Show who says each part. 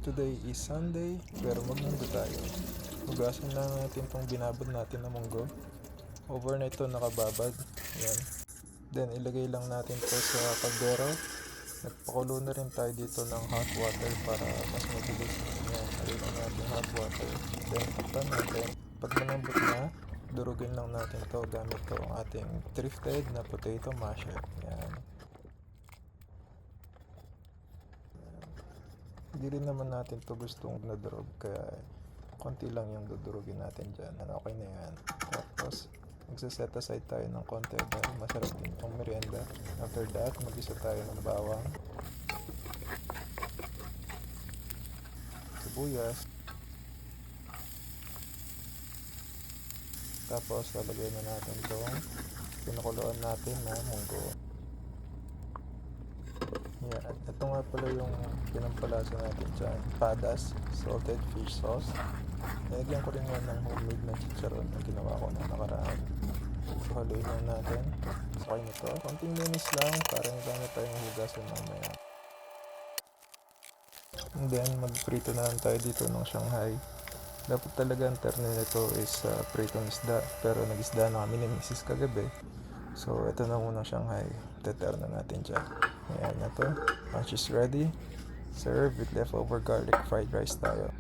Speaker 1: Today is Sunday, pero magmunggo tayo. Hugasan lang natin itong binabad natin na munggo. Overnight to nakababad. Yan. Then ilagay lang natin to sa kaldero. Nagpakulo na rin tayo dito ng hot water para mas mabilis. Yan, lagay lang natin hot water. Then takpan natin. Pag malambot na, durugin lang natin to gamit to ang ating thrifted na potato masher. Yan. Hindi rin naman natin to gustong nadurog, kaya konti lang yung dudurugin natin dyan. Okay na yan. Tapos magsaset aside tayo ng konti dahil masarap din itong merienda. After that, mag-isa tayo ng bawang, sibuyas, tapos lalagay na natin itong pinakuluan natin na munggo. Yan. Ito nga pala yung pinampalasa natin dyan. Padas, salted fish sauce. Nilagyan ko rin yan ng homemade na chicharon na ginawa ko na nakaraan. So, haluin lang natin. Sakay nito. Konting linis lang para hindi na tayong hugasan mamaya. And then, magprito na lang tayo dito ng Shanghai. Dapat talaga ang terno nito is pritong isda. Pero nag-isda na kami ni Mrs. kagabi. So, ito na muna Shanghai. Teter na natin dyan. Ayan na to. Lunch is ready. Serve with leftover garlic fried rice tayo.